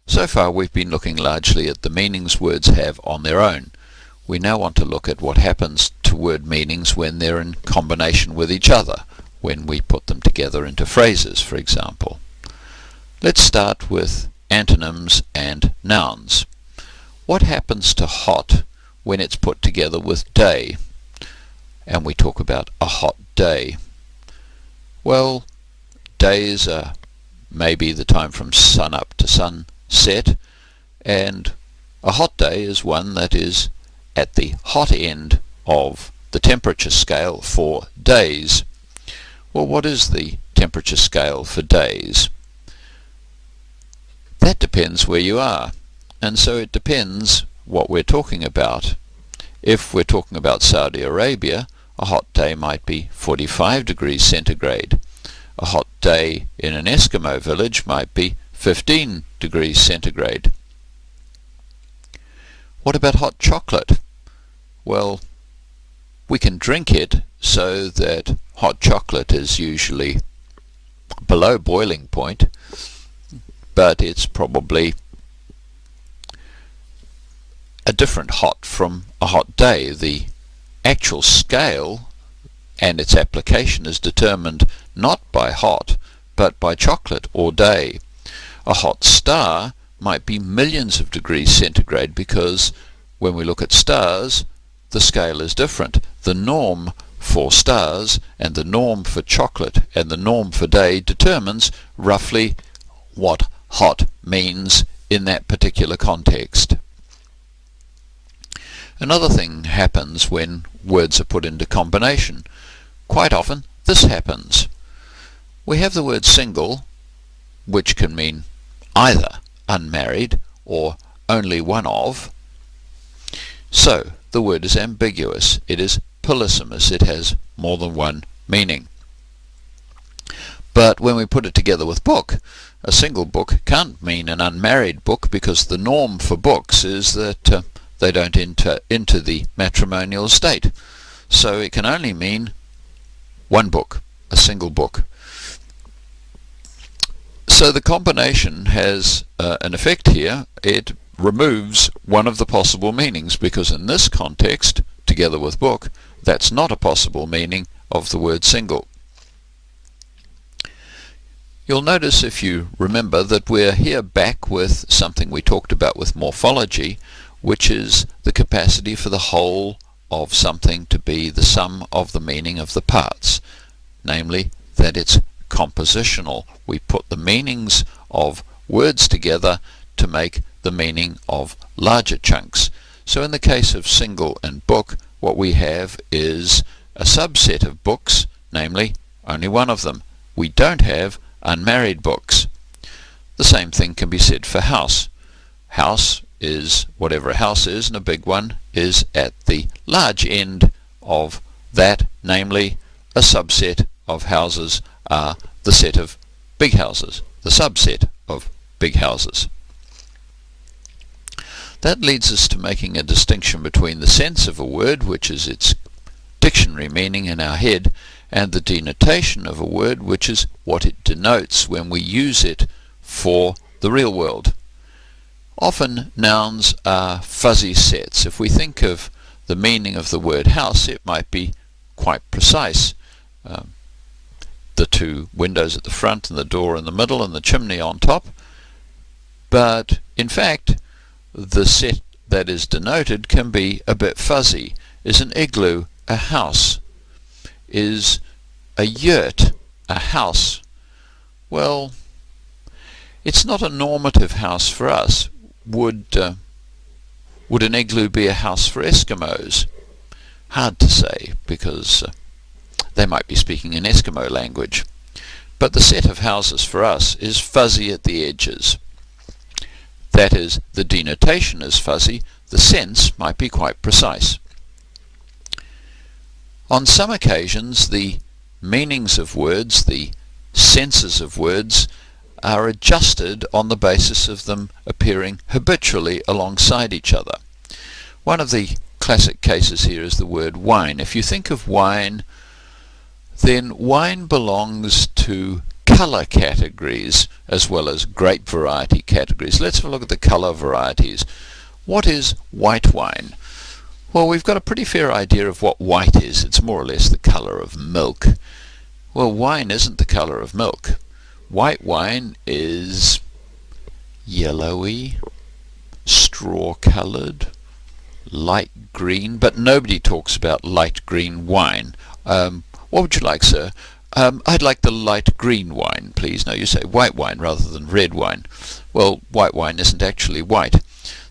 So far we've been looking largely at the meanings words have on their own. We now want to look at what happens to word meanings when they're in combination with each other, when we put them together into phrases, for example. Let's start with antonyms and nouns. What happens to hot when it's put together with day? And we talk about a hot day. Well, days are maybe the time from sun up to sunset, and a hot day is one that is at the hot end of the temperature scale for days. Well, what is the temperature scale for days? That depends where you are, and so it depends what we're talking about. If we're talking about Saudi Arabia, a hot day might be 45 degrees centigrade. A hot day in an Eskimo village might be 15 degrees centigrade. What about hot chocolate? Well, we can drink it so that hot chocolate is usually below boiling point, but it's probably a different hot from a hot day. The actual scale and its application is determined not by hot, but by chocolate or day. A hot star might be millions of degrees centigrade because when we look at stars, the scale is different. The norm for stars and the norm for chocolate and the norm for day determines roughly what hot means in that particular context. Another thing happens when words are put into combination. Quite often this happens. We have the word single, which can mean either unmarried or only one of. So the word is ambiguous. It is polysemous. It has more than one meaning. But when we put it together with book, a single book can't mean an unmarried book because the norm for books is that they don't enter into the matrimonial state. So it can only mean one book, a single book. So the combination has an effect here. It removes one of the possible meanings because in this context, together with book, that's not a possible meaning of the word single. You'll notice, if you remember, that we're here back with something we talked about with morphology, which is the capacity for the whole of something to be the sum of the meaning of the parts, namely that it's compositional. We put the meanings of words together to make the meaning of larger chunks. So in the case of single and book, what we have is a subset of books, namely only one of them. We don't have unmarried books. The same thing can be said for house. House is whatever a house is, and a big one is at the large end of that, namely a subset of houses are the set of big houses, the subset of big houses. That leads us to making a distinction between the sense of a word, which is its dictionary meaning in our head, and the denotation of a word, which is what it denotes when we use it for the real world. Often nouns are fuzzy sets. If we think of the meaning of the word house, it might be quite precise. The two windows at the front and the door in the middle and the chimney on top. But in fact, the set that is denoted can be a bit fuzzy. Is an igloo a house? Is a yurt a house? Well, it's not a normative house for us. Would an igloo be a house for Eskimos? Hard to say, because they might be speaking an Eskimo language. But the set of houses for us is fuzzy at the edges. That is, the denotation is fuzzy, the sense might be quite precise. On some occasions, the meanings of words, the senses of words, are adjusted on the basis of them appearing habitually alongside each other. One of the classic cases here is the word wine. If you think of wine, then wine belongs to colour categories as well as grape variety categories. Let's have a look at the colour varieties. What is white wine? Well, we've got a pretty fair idea of what white is. It's more or less the colour of milk. Well, wine isn't the colour of milk. White wine is yellowy, straw-coloured, light green, but nobody talks about light green wine. What would you like, sir? I'd like the light green wine, please. No, you say white wine rather than red wine. Well, white wine isn't actually white.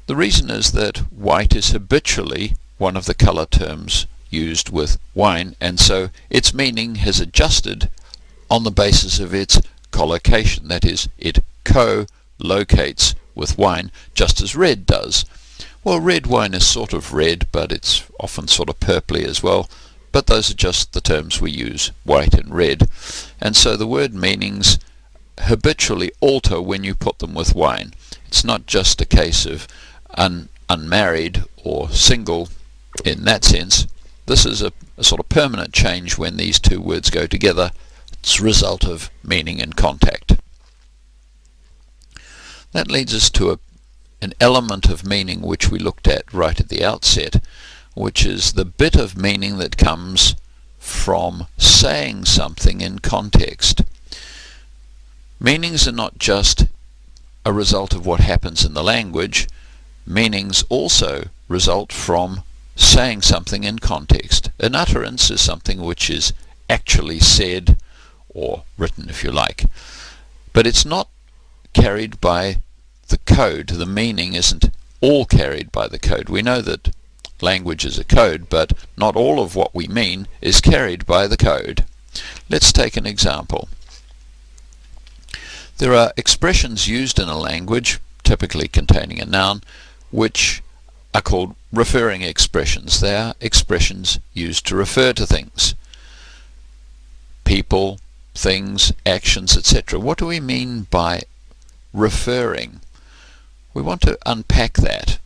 The reason is that white is habitually one of the colour terms used with wine, and so its meaning has adjusted on the basis of its collocation. That is, it co-locates with wine, just as red does. Well, red wine is sort of red, but it's often sort of purpley as well. But those are just the terms we use, white and red. And so the word meanings habitually alter when you put them with wine. It's not just a case of unmarried or single in that sense. This is a sort of permanent change when these two words go together. It's a result of meaning and contact. That leads us to an element of meaning which we looked at right at the outset, which is the bit of meaning that comes from saying something in context. Meanings are not just a result of what happens in the language. Meanings also result from saying something in context. An utterance is something which is actually said, or written if you like, but it's not carried by the code. The meaning isn't all carried by the code. We know that language is a code, but not all of what we mean is carried by the code. Let's take an example. There are expressions used in a language, typically containing a noun, which are called referring expressions. They are expressions used to refer to things. People, things, actions, etc. What do we mean by referring? We want to unpack that.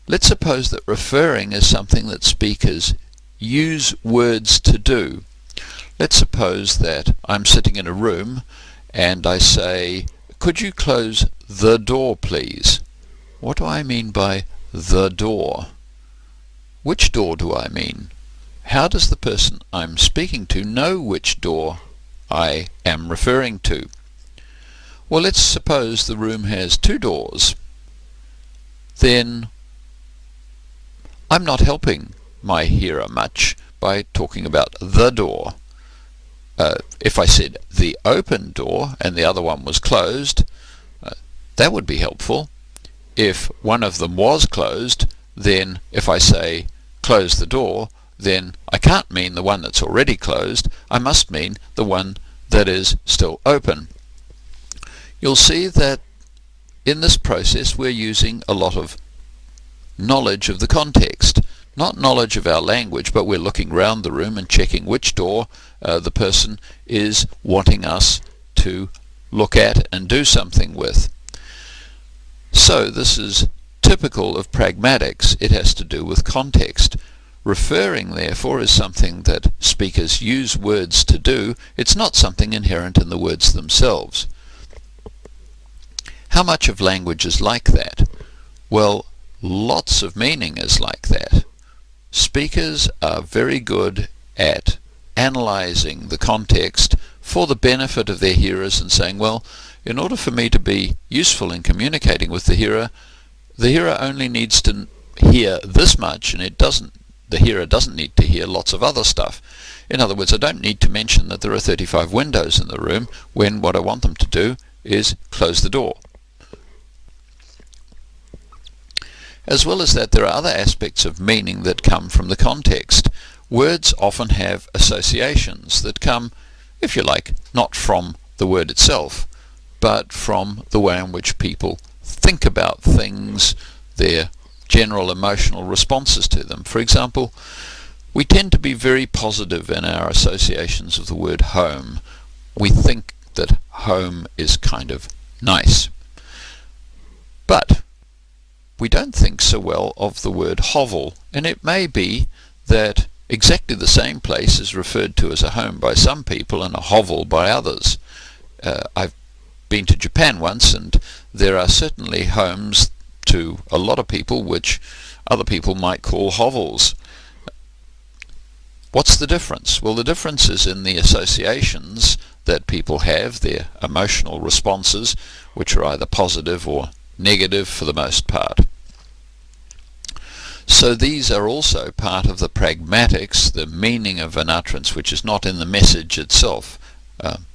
Let's suppose that referring is something that speakers use words to do. Let's suppose that I'm sitting in a room and I say, "Could you close the door, please?" What do I mean by the door? Which door do I mean? How does the person I'm speaking to know which door I am referring to? Well, let's suppose the room has two doors. Then I'm not helping my hearer much by talking about the door. If I said the open door and the other one was closed, that would be helpful. If one of them was closed, then if I say close the door, then I can't mean the one that's already closed. I must mean the one that is still open. You'll see that in this process we're using a lot of knowledge of the context. Not knowledge of our language, but we're looking round the room and checking which door the person is wanting us to look at and do something with. So this is typical of pragmatics. It has to do with context. Referring, therefore, is something that speakers use words to do. It's not something inherent in the words themselves. How much of language is like that? Well, lots of meaning is like that. Speakers are very good at analyzing the context for the benefit of their hearers and saying, well, in order for me to be useful in communicating with the hearer only needs to hear this much, and the hearer doesn't need to hear lots of other stuff. In other words, I don't need to mention that there are 35 windows in the room when what I want them to do is close the door. As well as that, there are other aspects of meaning that come from the context. Words often have associations that come, if you like, not from the word itself, but from the way in which people think about things, their general emotional responses to them. For example, we tend to be very positive in our associations of the word home. We think that home is kind of nice. But we don't think so well of the word hovel, and it may be that exactly the same place is referred to as a home by some people and a hovel by others. I've been to Japan once, and there are certainly homes to a lot of people which other people might call hovels. What's the difference? Well, the difference is in the associations that people have, their emotional responses, which are either positive or negative for the most part. So these are also part of the pragmatics, the meaning of an utterance which is not in the message itself,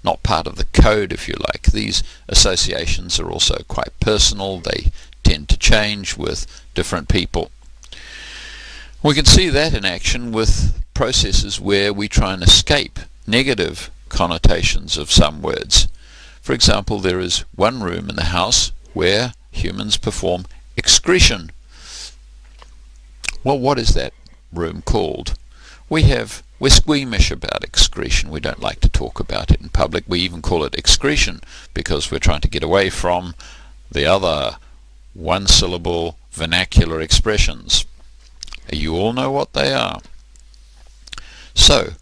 not part of the code, if you like. These associations are also quite personal. They tend to change with different people. We can see that in action with processes where we try and escape negative connotations of some words. For example, there is one room in the house where humans perform excretion. Well, what is that room called? We're squeamish about excretion. We don't like to talk about it in public. We even call it excretion because we're trying to get away from the other one-syllable vernacular expressions. You all know what they are. So,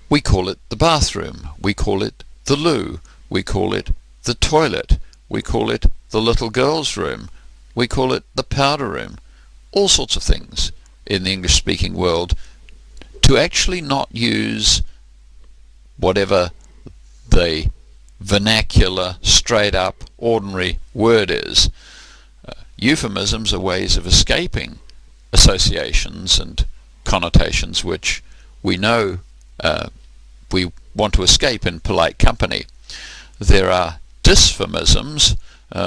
we call it the bathroom, we call it the loo, we call it the toilet, we call it the little girl's room, we call it the powder room. All sorts of things in the English-speaking world to actually not use whatever the vernacular, straight-up, ordinary word is. Euphemisms are ways of escaping associations and connotations which we know we want to escape in polite company. There are dysphemisms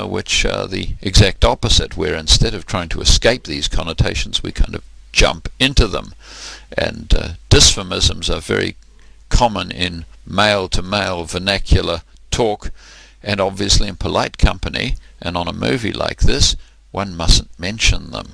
which are the exact opposite, where instead of trying to escape these connotations we kind of jump into them. And dysphemisms are very common in male-to-male vernacular talk, and obviously in polite company and on a movie like this one mustn't mention them.